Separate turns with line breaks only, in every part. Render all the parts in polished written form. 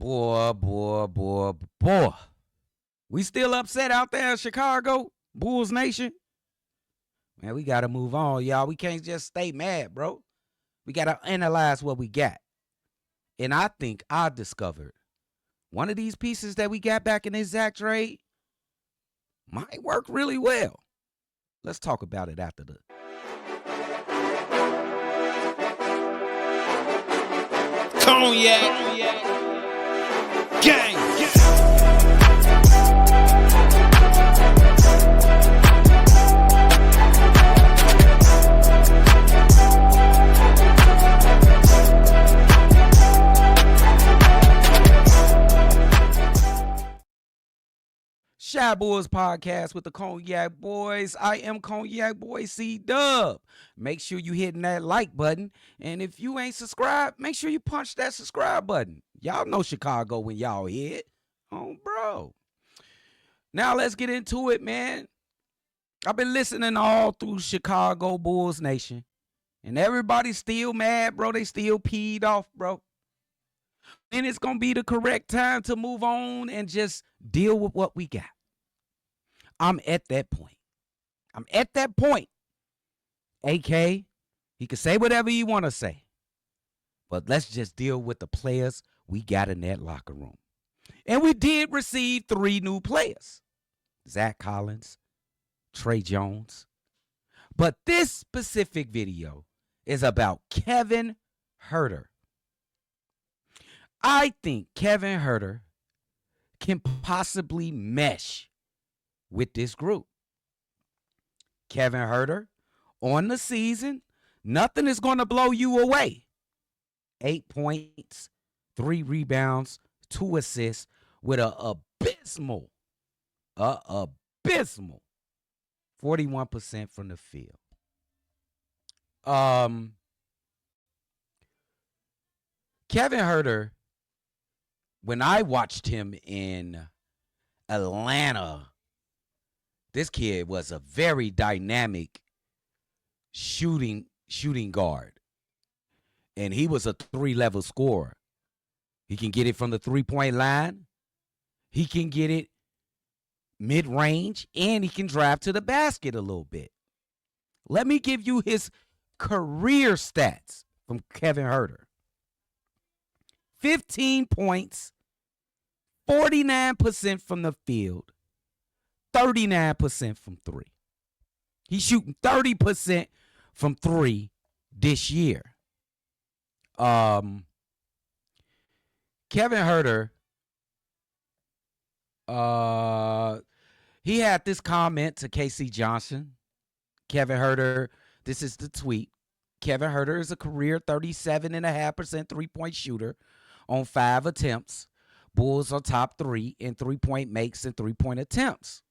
Boy. We still upset out there in Chicago, Bulls Nation? Man, we got to move on, y'all. We can't just stay mad, bro. We got to analyze what we got. And I think I discovered one of these pieces that we got back in this Zach trade might work really well. Let's talk about it after the.
Cognac. Gang.
Shy Boys Podcast with the Cognac Boys. I am Cognac Boy CDubb. Make sure you hitting that like button. And if you ain't subscribed, make sure you punch that subscribe button. Y'all know Chicago when y'all hear it. Oh, bro. Now let's get into it, man. I've been listening all through Chicago Bulls Nation. And everybody's still mad, bro. They still peed off, bro. And it's going to be the correct time to move on and just deal with what we got. I'm at that point. AK, he can say whatever he want to say. But let's just deal with the players we got in that locker room. And we did receive 3 new players. Zach Collins, Trey Jones. But this specific video is about Kevin Huerter. I think Kevin Huerter can possibly mesh with this group. Kevin Huerter, on the season, nothing is going to blow you away. 8 points, 3 rebounds, 2 assists with a abysmal 41% from the field. Kevin Huerter, when I watched him in Atlanta, this kid was a very dynamic shooting guard. And he was a 3-level scorer. He can get it from the 3-point line. He can get it mid-range. And he can drive to the basket a little bit. Let me give you his career stats from Kevin Huerter. 15 points, 49% from the field, 39% from 3. He's shooting 30% from 3 this year. Kevin Huerter, he had this comment to KC Johnson. Kevin Huerter, this is the tweet. Kevin Huerter is a career 37.5% three-point shooter on 5 attempts. Bulls are top 3 in three-point makes and three-point attempts.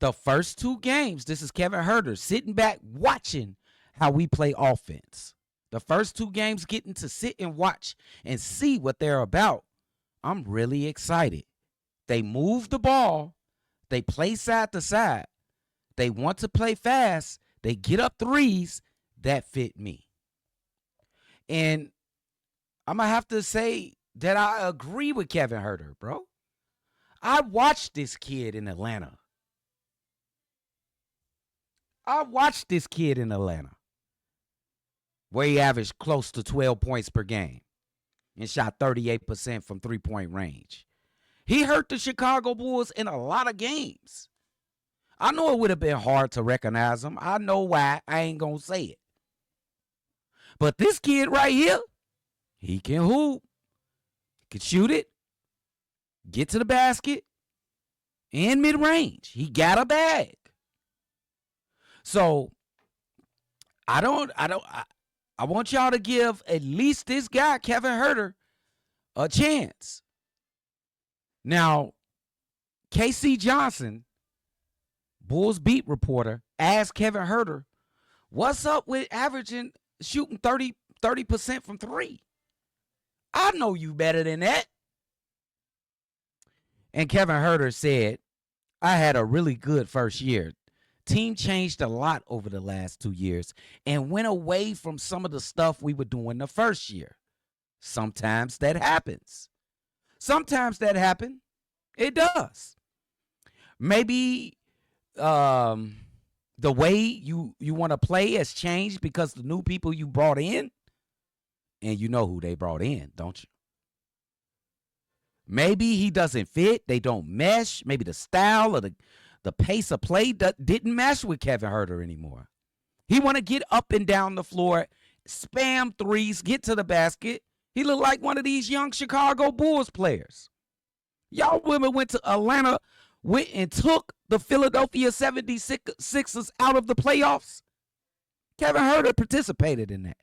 The first 2 games, this is Kevin Huerter sitting back watching how we play offense. The first 2 games getting to sit and watch and see what they're about. I'm really excited. They move the ball. They play side to side. They want to play fast. They get up threes that fit me. And I'm going to have to say that I agree with Kevin Huerter, bro. I watched this kid in Atlanta. Where he averaged close to 12 points per game and shot 38% from three-point range. He hurt the Chicago Bulls in a lot of games. I know it would have been hard to recognize him. I know why. I ain't going to say it. But this kid right here, he can hoop. He can shoot it, get to the basket, and mid-range. He got a bag. So, I want y'all to give at least this guy, Kevin Huerter, a chance. Now, KC Johnson, Bulls beat reporter, asked Kevin Huerter, what's up with shooting 30% from 3? I know you better than that. And Kevin Huerter said, I had a really good first year. Team changed a lot over the last 2 years and went away from some of the stuff we were doing the first year. Sometimes that happens. Sometimes that happens. It does. Maybe the way you want to play has changed because the new people you brought in, and you know who they brought in, don't you? Maybe he doesn't fit. They don't mesh. Maybe the style or the pace of play didn't mesh with Kevin Huerter anymore. He want to get up and down the floor, spam threes, get to the basket. He looked like one of these young Chicago Bulls players. Y'all women went to Atlanta, went and took the Philadelphia 76ers out of the playoffs. Kevin Huerter participated in that.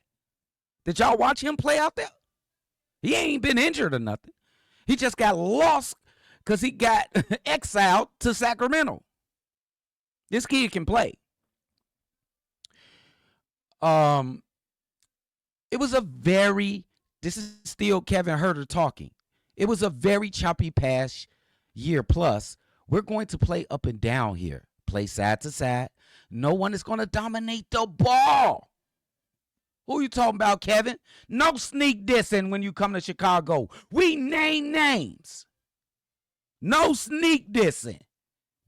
Did y'all watch him play out there? He ain't been injured or nothing. He just got lost because he got exiled to Sacramento. This kid can play. It was this is still Kevin Huerter talking. It was a very choppy past year plus. We're going to play up and down here. Play side to side. No one is going to dominate the ball. Who you talking about, Kevin? No sneak dissing when you come to Chicago. We name names. No sneak dissing.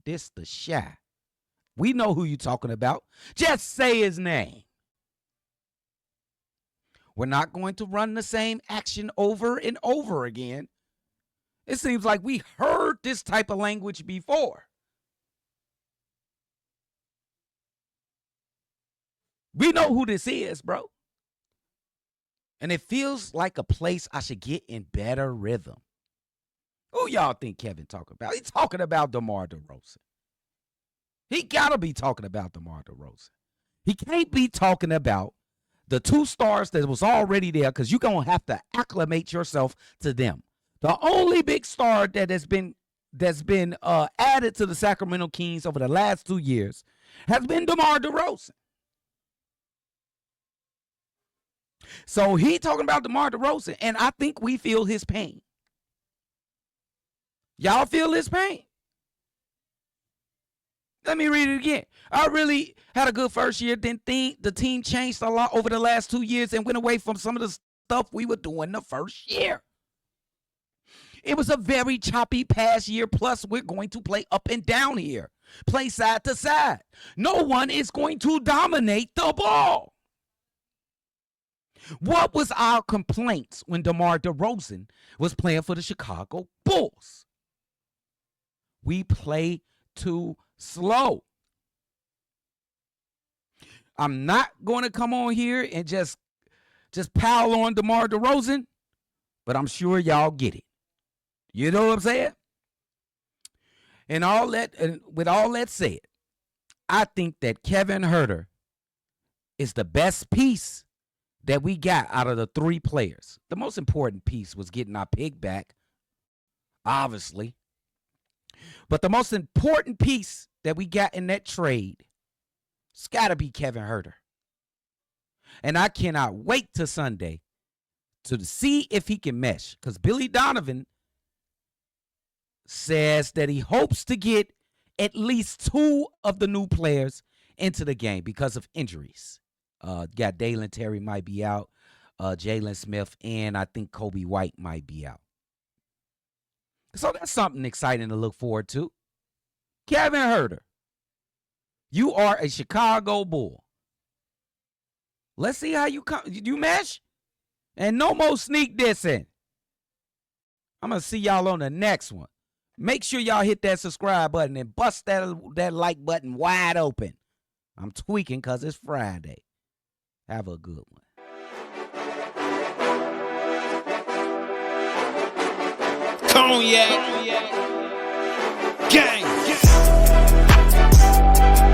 This the Shy. We know who you talking about. Just say his name. We're not going to run the same action over and over again. It seems like we heard this type of language before. We know who this is, bro. And it feels like a place I should get in better rhythm. Who y'all think Kevin talking about? He's talking about DeMar DeRozan. He got to be talking about DeMar DeRozan. He can't be talking about the two stars that was already there because you're going to have to acclimate yourself to them. The only big star that's been added to the Sacramento Kings over the last 2 years has been DeMar DeRozan. So he talking about DeMar DeRozan, and I think we feel his pain. Y'all feel his pain? Let me read it again. I really had a good first year. Then the team changed a lot over the last 2 years and went away from some of the stuff we were doing the first year. It was a very choppy past year. Plus, we're going to play up and down here. Play side to side. No one is going to dominate the ball. What was our complaints when DeMar DeRozan was playing for the Chicago Bulls? We play too slow. I'm not going to come on here and just pile on DeMar DeRozan, but I'm sure y'all get it. You know what I'm saying? And with all that said, I think that Kevin Huerter is the best piece that we got out of the three players. The most important piece was getting our pick back, obviously. But the most important piece that we got in that trade, it's got to be Kevin Huerter. And I cannot wait till Sunday to see if he can mesh. Because Billy Donovan says that he hopes to get at least two of the new players into the game because of injuries. Got Dalen Terry might be out, Jalen Smith, and I think Kobe White might be out. So that's something exciting to look forward to. Kevin Huerter, you are a Chicago Bull. Let's see how you come. You mesh? And no more sneak dissing. I'm going to see y'all on the next one. Make sure y'all hit that subscribe button and bust that like button wide open. I'm tweaking because it's Friday. Have a good one.
Cognac. Gang.